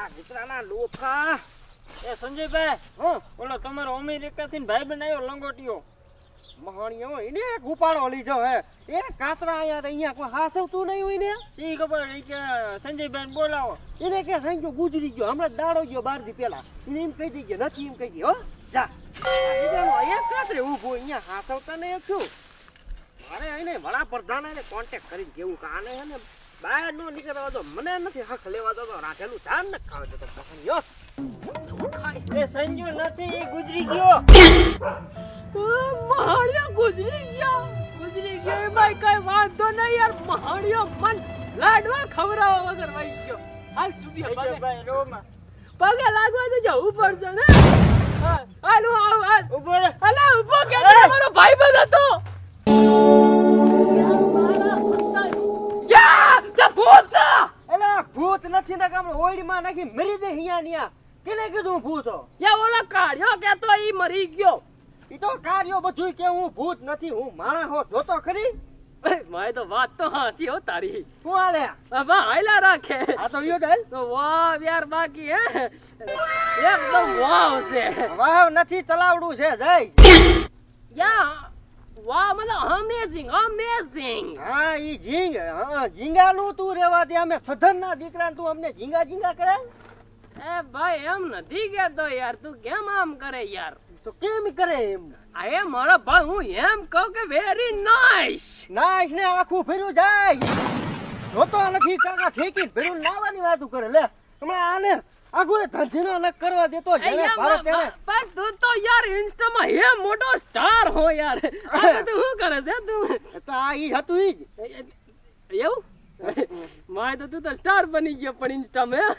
દીકરાના લોફા એ સંજયભાઈ ઓલો તમારો અમેરિકાથી ભાઈ બનાવ્યો લંગોટીયો મહાણીઓ એને એક ઉપાડો લીધો હે એ કાતરા અહીંયા કોઈ હાસવતું નહીં હોય ને ઈ ખબર એ કે સંજયભાઈ બોલાવો એને કે સંજો ગુજરી ગયો હમણાં દાડો ગયો 12 દી પહેલા એને એમ કહી દીજો નથી એમ કહી દી હો જા દીકરાનો અહીંયા કાતરે ઊભો અહીંયા હાસવતા નહીં છું મારે એને વડાપ્રધાન એને કોન્ટેક્ટ કરીને કેવું કે આને હે ને બહાર નો નીકળવા દો મને નથી હક લેવા દો રાખેલું ધાન ન ખાવા દો મહાણીઓ એ સંજુ નથી એ ગુજરી ગયો મહાણિયો ગુજરી ગયો એમાં કઈ વાંધો નહીં યાર મહાણિયો મન લાડવા ખવડાવવા વગર વહી ગયો હાલ ચૂપિયા સંજયભાઈ રોમાં પગે લાગવા તો જવું પડશે ને હાલ હાલ ઉભો રે અલા ઉભો કે મારો ભાઈ બંધ હતો ભૂત એલા ભૂત નથી ને કામ ઓઈડમાં નાખી મરી દે હિયા નિયા કેલે કીધું ભૂતો યા ઓલા કાઢ્યો કે તો ઈ મરી ગયો ઈ તો કાર્યો બધું કે હું ભૂત નથી હું માણસ હો જોતો ખરી માય તો વાત તો હાચી હો તારી હું આલે હવે હાઈલા રાખે આ તો યો જાય તો વાહ યાર બાકી હે એકદમ વાવ છે વાવ નથી તલાવડું છે જય યા વાહ મતલબ અમેઝિંગ હા ઈ ઝીંગ હા ઝીંગાનું તું રેવા દે અમે સધનના દીકરા તું અમને ઝીંગા કરે એ ભાઈ એમ નથી કેતો યાર તું કેમ આમ કરે યાર તો કેમ કરે એમ આ એ મારો ભાઈ હું એમ કહું કે વેરી નાઈસ નાઈસ ને આખું ફેર્યું જાય જોતો નથી કાકા ઠેકી ફેર્યું નાવાની વાતું કરે લે હમણાં આને આગુરે ધંધીનો ન કરવા દેતો જેને ભારત તેને પણ તું તો યાર ઇન્સ્ટા માં હે મોટો સ્ટાર હો યાર આ બધું શું કરે છે તું તો આ ઈ હતું ઈ જ એવું માય તો તું તો સ્ટાર બની ગયો પણ ઇન્સ્ટા માં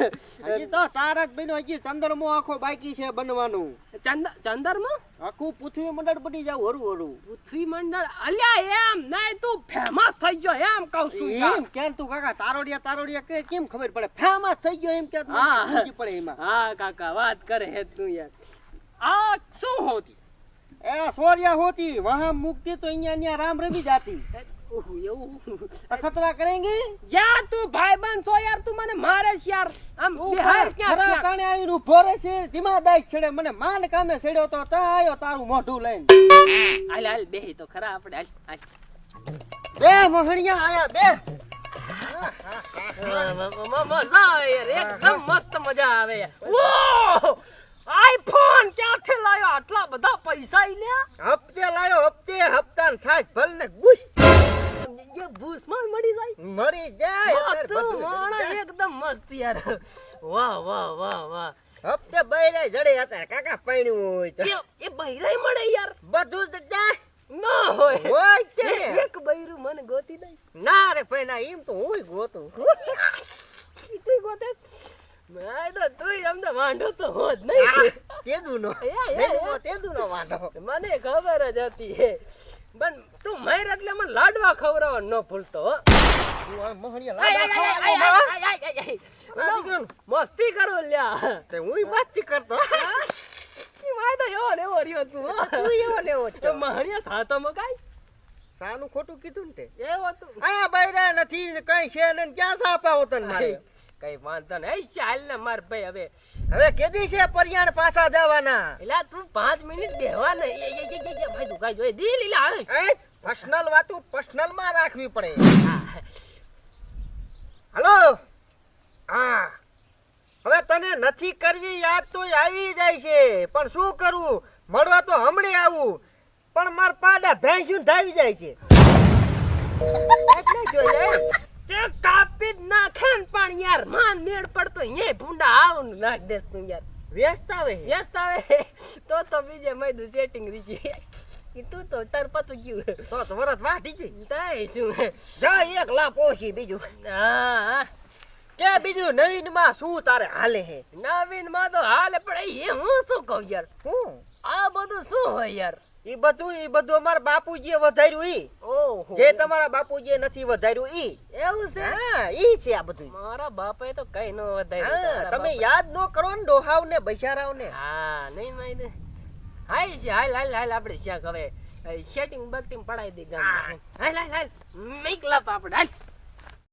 હજી તો તાર જ બન્યો હજી ચંદ્રમો આખો બાકી છે બનવાનું ચંદરમાં આખું પૃથ્વી મંડળ બની જાવ હરું પૃથ્વી મંડળ અલ્યા એમ નહીં તું ફેમસ થઈ ગયો એમ કહું છું એમ કેમ તું કાકા તારોડિયા કેમ ખબર પડે ફેમસ થઈ ગયો એમ કે પડે એમાં હા કાકા વાત કરે હે તું યાર આ શું હોતી એ સોરિયા હોતી વહાં મુક્તિ તો અહીંયા રામ રમી જાતી ખતરા કરેંગે યા તું ભાઈ બન છો યાર તું મને મારે છે યાર આમ બિહાર ક્યાં છે કાણે આવીને ઉભો રહે છે ધીમા દાઈ છડે મને માન કામે છડ્યો તો તા આયો તારું મોઢું લઈને હાલ બેહી તો ખરા આપણે હાલ બે મોહણિયા આયા બે મજા આવે યાર એકદમ મસ્ત મજા આવે યાર ઓ આઈફોન ક્યાંથી લાયો આટલા બધા પૈસા લ્યા હપ્તે લાયો હપ્તાન થાય ભલ ને ગુસ ये बूस માં મળી જાય બધું માણસ એકદમ મસ્ત યાર વાહ હપ્તે બૈરાય જડે હતા કાકા પૈણ્યું હોય તો એ બૈરાય મળે યાર બધું જ જાય ના હોય તે એક બૈરું મને ગોતી દઈશ ના રે પૈણા એમ તો હું ગોતું તું ગોતે મેં તો તું એમ તો વાંઢો તો હોત નહીં તેદુનો વાંઢો મને ખબર જ હતી હે પણ તું મહેર એટલે મને લાડવા ખવડાવવા ન ભૂલતો મસ્તી કરો લ્યા હું મસ્તી કરતો એવો રહ્યો તું મહણિયા સાતો મગાઈ સાનું ખોટું કીધું ને તે એવો તું આ બૈરા નથી કઈ છે ને ક્યાં સાપાવો તને મારે કઈ વાંધો નહીં ચાલ ને માર ભાઈ હવે કેદી છે પરિયાણ પાછા જવાના એલા તું 5 મિનિટ બેહવા ને ભાઈ તું કઈ જોઈ દી લીલા આવે પર્સનલ વાતો પર્સનલ માં રાખવી પડે હાલો હા હવે તને નથી કરવી યાદ તો આવી જાય છે પણ શું કરું મળવા તો હમણે આવું પણ માર પાડા ભેંસ્યું ધાવી જાય છે એટલે જોઈએ તે કાપી જ નાખે ને પણ યાર માન મેળ પડતો એ ભૂંડા આવું નાખ દેસ તું યાર વ્યસ્ત આવે તો બીજે મેં સેટિંગ રીચી તું તો તાર પતું ગયું તો વરત વાટી ગઈ તાય શું જા એક લા પોસી બીજું હા કે બીજું નવીન માં શું તારે હાલે હે નવીન માં તો હાલે પણ એ હું શું કહું યાર હું આ બધું શું હોય યાર ઈ બધું અમારા બાપુજીએ વધાર્યું ઈ ઓહો જે તમારા બાપુજીએ નથી વધાર્યું ઈ એવું છે હા ઈ છે આ બધું મારા બાપાએ તો કઈ ન વધાર્યું તમે યાદ ન કરો ને ડોહાવ ને બૈસારાવ ને હા નહીં માઈને હાલ છે હાલ આપણે શ્યા હવે સેટિંગ બકટિંગ પડાઈ દે ગામ હાલ મેક લપ આપણે હાલ